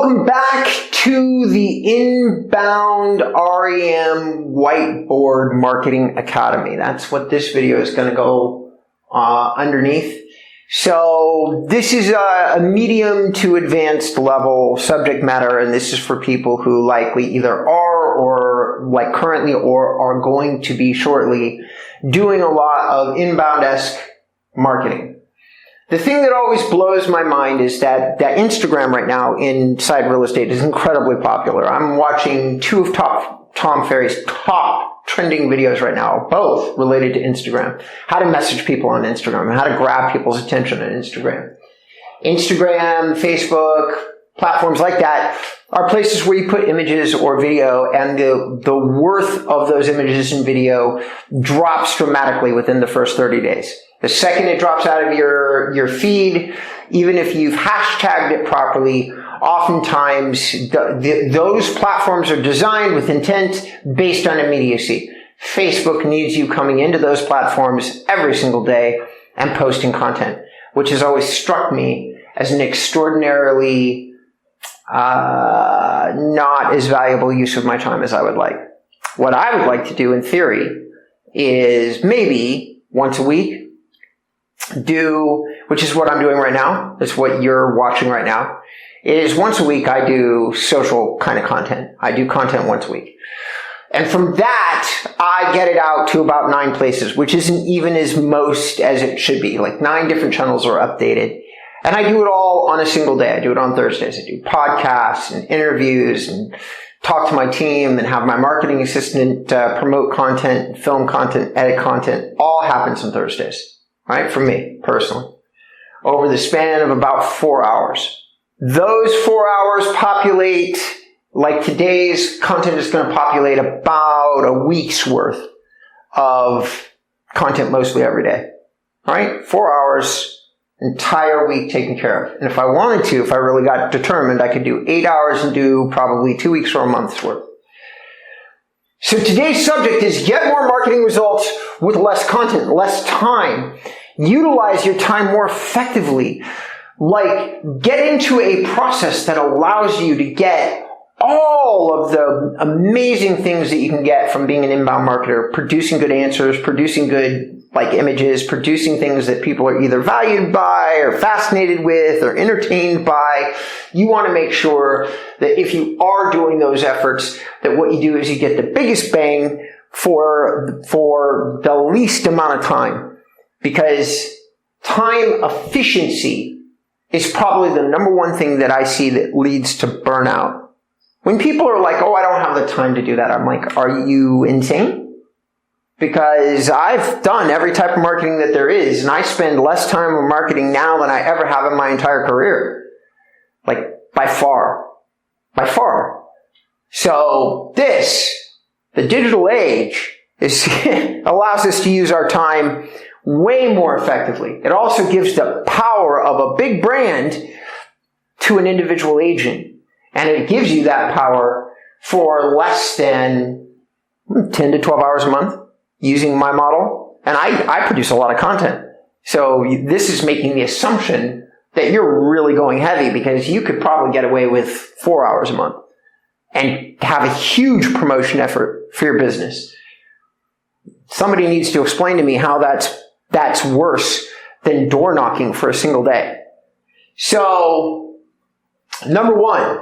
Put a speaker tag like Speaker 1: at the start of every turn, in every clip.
Speaker 1: welcome back to the InboundREM Whiteboard Marketing Academy. That's what this video is going to go underneath. So this is a medium to advanced level subject matter, and this is for people who likely either are or like currently or are going to be shortly doing a lot of inbound-esque marketing. The thing that always blows my mind is that Instagram right now inside real estate is incredibly popular. I'm watching two of Tom Ferry's top trending videos right now, both related to Instagram. How to message people on Instagram, how to grab people's attention on Instagram. Instagram, Facebook, platforms like that are places where you put images or video, and the worth of those images and video drops dramatically within the first 30 days. The second it drops out of your feed, even if you've hashtagged it properly, oftentimes those platforms are designed with intent based on immediacy. Facebook needs you coming into those platforms every single day and posting content, which has always struck me as an extraordinarily not as valuable use of my time as I would like. What I would like to do in theory is maybe once a week, which is what I'm doing right now. It's what you're watching right now. Is once a week I do social kind of content. I do content once a week. And from that, I get it out to about 9 places, which isn't even as most as it should be. Like 9 different channels are updated. And I do it all on a single day. I do it on Thursdays. I do podcasts and interviews and talk to my team and have my marketing assistant promote content, film content, edit content. All happens on Thursdays. Right? For me, personally. Over the span of about 4 hours. Those 4 hours populate, like today's content is going to populate about a week's worth of content mostly every day. Alright? 4 hours, entire week taken care of. And if I wanted to, if I really got determined, I could do 8 hours and do probably 2 weeks or a month's worth. So today's subject is get more marketing results with less content, less time. Utilize your time more effectively. Like, get into a process that allows you to get all of the amazing things that you can get from being an inbound marketer, producing good answers, producing good images, producing things that people are either valued by or fascinated with or entertained by. You want to make sure that if you are doing those efforts, that what you do is you get the biggest bang for the least amount of time. Because time efficiency is probably the number one thing that I see that leads to burnout. When people are like, oh, I don't have the time to do that, I'm like, are you insane? Because I've done every type of marketing that there is, and I spend less time on marketing now than I ever have in my entire career. Like, by far. By far. So the digital age, allows us to use our time way more effectively. It also gives the power of a big brand to an individual agent. And it gives you that power for less than 10 to 12 hours a month using my model. And I produce a lot of content. So this is making the assumption that you're really going heavy, because you could probably get away with 4 hours a month and have a huge promotion effort for your business. Somebody needs to explain to me how that's worse than door knocking for a single day. So, number one,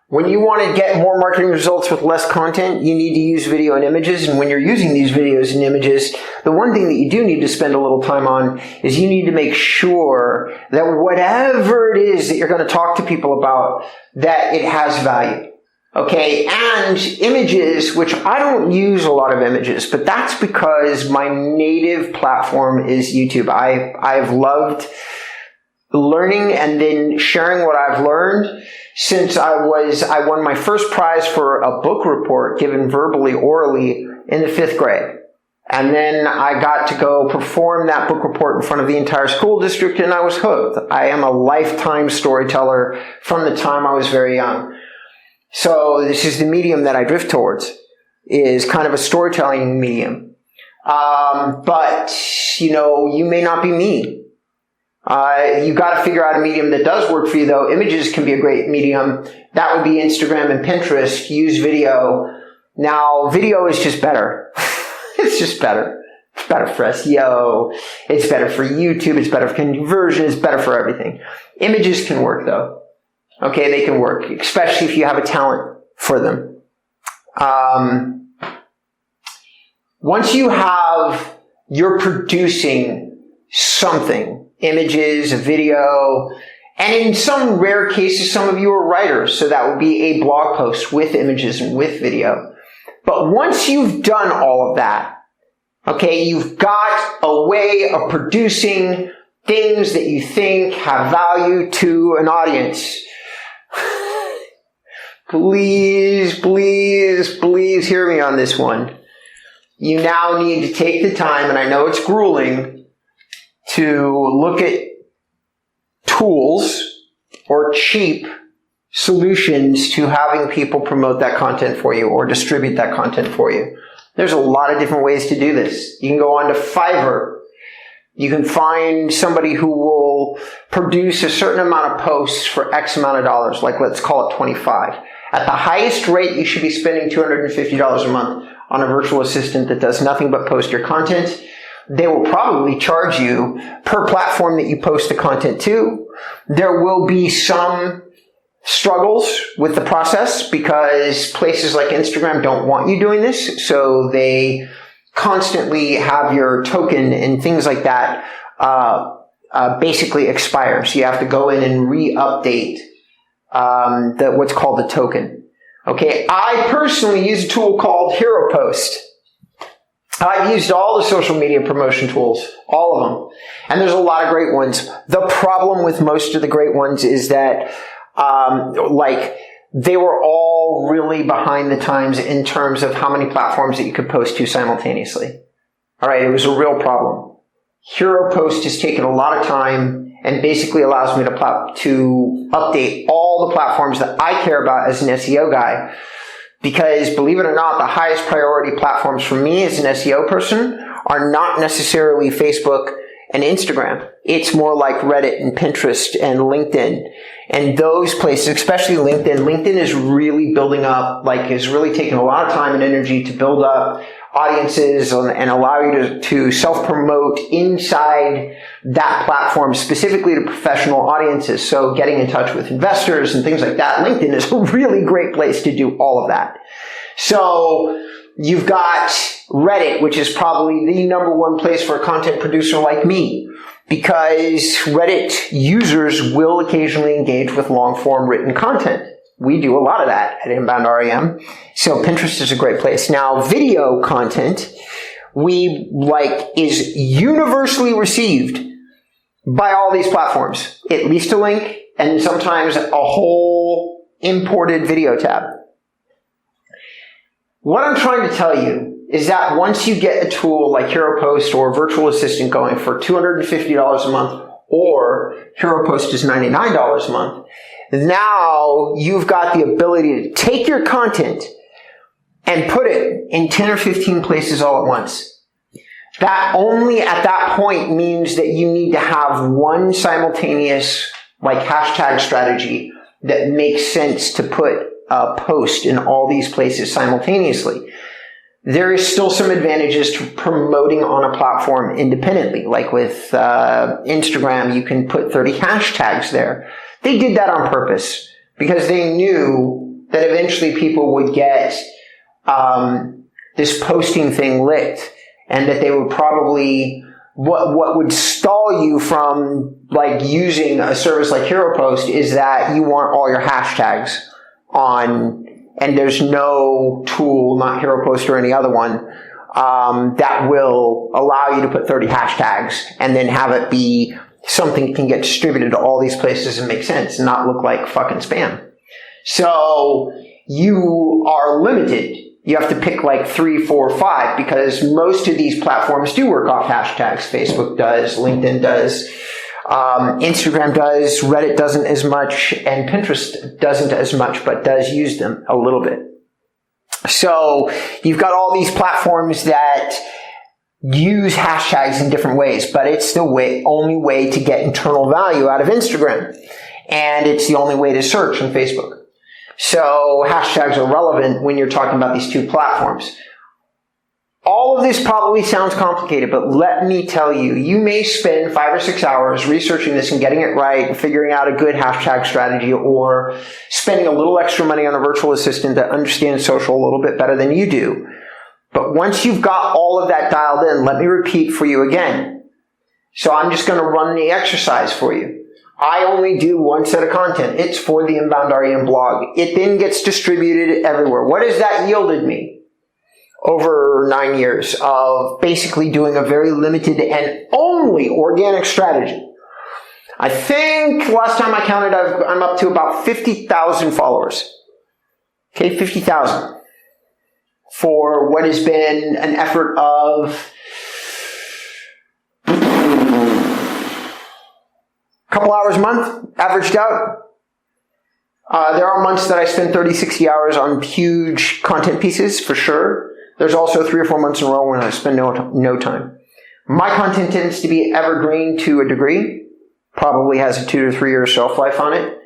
Speaker 1: when you want to get more marketing results with less content, you need to use video and images. And when you're using these videos and images, the one thing that you do need to spend a little time on is you need to make sure that whatever it is that you're going to talk to people about, that it has value. Okay, and images, which I don't use a lot of images, but that's because my native platform is YouTube. I've loved learning and then sharing what I've learned since I won my first prize for a book report given verbally, orally in the 5th grade. And then I got to go perform that book report in front of the entire school district, and I was hooked. I am a lifetime storyteller from the time I was very young. So this is the medium that I drift towards, is kind of a storytelling medium. But, you may not be me. You got to figure out a medium that does work for you, though. Images can be a great medium. That would be Instagram and Pinterest. Use video. Now, video is just better. It's just better. It's better for SEO. It's better for YouTube. It's better for conversion. It's better for everything. Images can work, though. Okay, they can work, especially if you have a talent for them. Once you're producing something, images, a video, and in some rare cases, some of you are writers, so that would be a blog post with images and with video. But once you've done all of that, okay, you've got a way of producing things that you think have value to an audience. Please, please, please hear me on this one. You now need to take the time, and I know it's grueling, to look at tools or cheap solutions to having people promote that content for you or distribute that content for you. There's a lot of different ways to do this. You can go on to Fiverr. You can find somebody who will produce a certain amount of posts for X amount of dollars, like let's call it 25. At the highest rate, you should be spending $250 a month on a virtual assistant that does nothing but post your content. They will probably charge you per platform that you post the content to. There will be some struggles with the process because places like Instagram don't want you doing this, so they constantly have your token and things like that basically expire. So you have to go in and re-update what's called the token. Okay, I personally use a tool called Hero Post. I've used all the social media promotion tools, all of them. And there's a lot of great ones. The problem with most of the great ones is that, they were all really behind the times in terms of how many platforms that you could post to simultaneously. All right, it was a real problem. Hero Post has taken a lot of time and basically allows me to update all the platforms that I care about as an SEO guy. Because believe it or not, the highest priority platforms for me as an SEO person are not necessarily Facebook and Instagram. It's more like Reddit and Pinterest and LinkedIn. And those places, especially LinkedIn. LinkedIn is really building up, is really taking a lot of time and energy to build up audiences and allow you to self-promote inside that platform, specifically to professional audiences. So getting in touch with investors and things like that. LinkedIn is a really great place to do all of that. So you've got Reddit, which is probably the number one place for a content producer like me, because Reddit users will occasionally engage with long-form written content. We do a lot of that at InboundREM. So Pinterest is a great place. Now, video content, is universally received by all these platforms. At least a link, and sometimes a whole imported video tab. What I'm trying to tell you is that once you get a tool like Hero Post or Virtual Assistant going for $250 a month, or Hero Post is $99 a month, now you've got the ability to take your content and put it in 10 or 15 places all at once. That only at that point means that you need to have one simultaneous hashtag strategy that makes sense to put a post in all these places simultaneously. There is still some advantages to promoting on a platform independently. Like with Instagram, you can put 30 hashtags there. They did that on purpose because they knew that eventually people would get this posting thing licked, and that they would probably what would stall you from using a service like Hero Post is that you want all your hashtags on, and there's no tool, not Hero Post or any other one, that will allow you to put 30 hashtags and then have it be something that can get distributed to all these places and make sense and not look like fucking spam. So you are limited. You have to pick 3, 4, 5 because most of these platforms do work off hashtags. Facebook does, LinkedIn does, Instagram does, Reddit doesn't as much, and Pinterest doesn't as much, but does use them a little bit. So you've got all these platforms that use hashtags in different ways, but it's the only way to get internal value out of Instagram. And it's the only way to search on Facebook. So hashtags are relevant when you're talking about these two platforms. All of this probably sounds complicated, but let me tell you, you may spend 5 or 6 hours researching this and getting it right and figuring out a good hashtag strategy, or spending a little extra money on a virtual assistant that understands social a little bit better than you do. But once you've got all of that dialed in, let me repeat for you again. So I'm just going to run the exercise for you. I only do one set of content. It's for the InboundREM blog. It then gets distributed everywhere. What has that yielded me? Over 9 years of basically doing a very limited and only organic strategy. I think last time I counted, I'm up to about 50,000 followers. Okay, 50,000. For what has been an effort of a couple hours a month, averaged out. There are months that I spend 30, 60 hours on huge content pieces, for sure. There's also 3 or 4 months in a row when I spend no time. My content tends to be evergreen to a degree. Probably has a 2 to 3 year shelf life on it.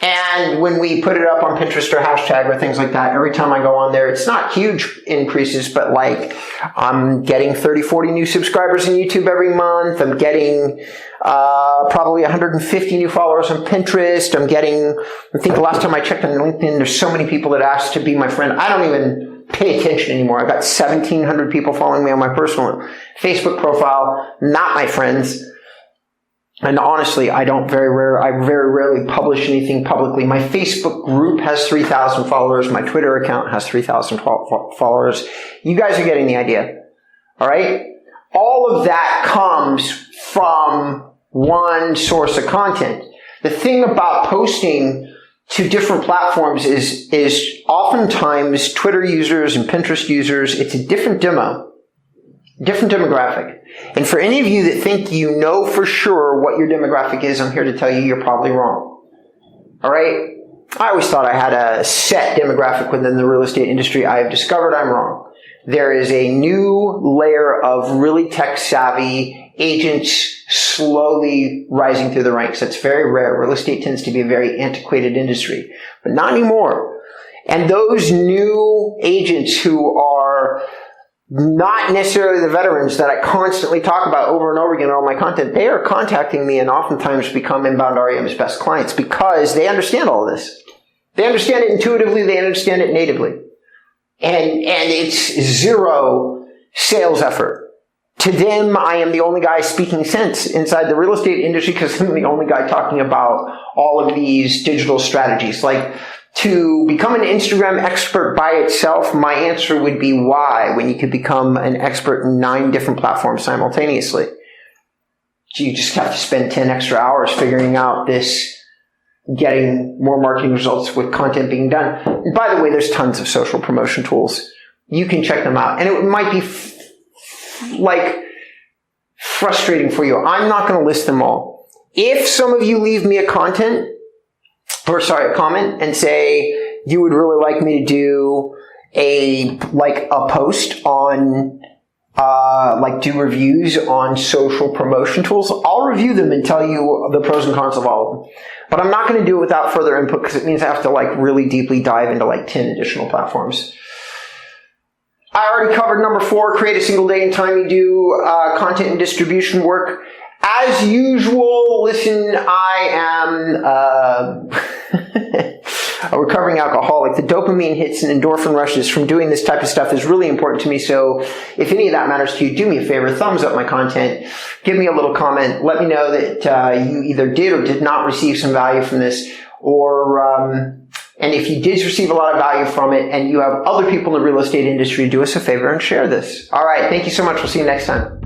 Speaker 1: And when we put it up on Pinterest or hashtag or things like that, every time I go on there, it's not huge increases, but like I'm getting 30, 40 new subscribers on YouTube every month. I'm getting probably 150 new followers on Pinterest. I think the last time I checked on LinkedIn, there's so many people that asked to be my friend. I don't even pay attention anymore. I've got 1,700 people following me on my personal Facebook profile, not my friends. And honestly, I very rarely publish anything publicly. My Facebook group has 3,000 followers. My Twitter account has 3,000 followers. You guys are getting the idea. All right? All of that comes from one source of content. The thing about posting to different platforms is oftentimes Twitter users and Pinterest users, it's a different demographic. And for any of you that think you know for sure what your demographic is, I'm here to tell you you're probably wrong. All right? I always thought I had a set demographic within the real estate industry. I have discovered I'm wrong. There is a new layer of really tech-savvy agents slowly rising through the ranks. That's very rare. Real estate tends to be a very antiquated industry, but not anymore. And those new agents who are not necessarily the veterans that I constantly talk about over and over again in all my content, they are contacting me and oftentimes become InboundREM's best clients because they understand all of this. They understand it intuitively. They understand it natively. And it's zero sales effort. To them, I am the only guy speaking sense inside the real estate industry because I'm the only guy talking about all of these digital strategies. Like, to become an Instagram expert by itself, my answer would be why, when you could become an expert in 9 different platforms simultaneously. So you just have to spend 10 extra hours figuring out this, getting more marketing results with content being done. And by the way, there's tons of social promotion tools. You can check them out. And it might be frustrating for you. I'm not going to list them all. If some of you leave me a comment and say you would really like me to do a post on do reviews on social promotion tools, I'll review them and tell you the pros and cons of all of them. But I'm not going to do it without further input because it means I have to really deeply dive into 10 additional platforms. I already covered number 4, create a single day and time you do content and distribution work. As usual, listen, I am a recovering alcoholic. The dopamine hits and endorphin rushes from doing this type of stuff is really important to me. So if any of that matters to you, do me a favor, thumbs up my content, give me a little comment, let me know that you either did or did not receive some value from this, or and if you did receive a lot of value from it and you have other people in the real estate industry, do us a favor and share this. All right, thank you so much. We'll see you next time.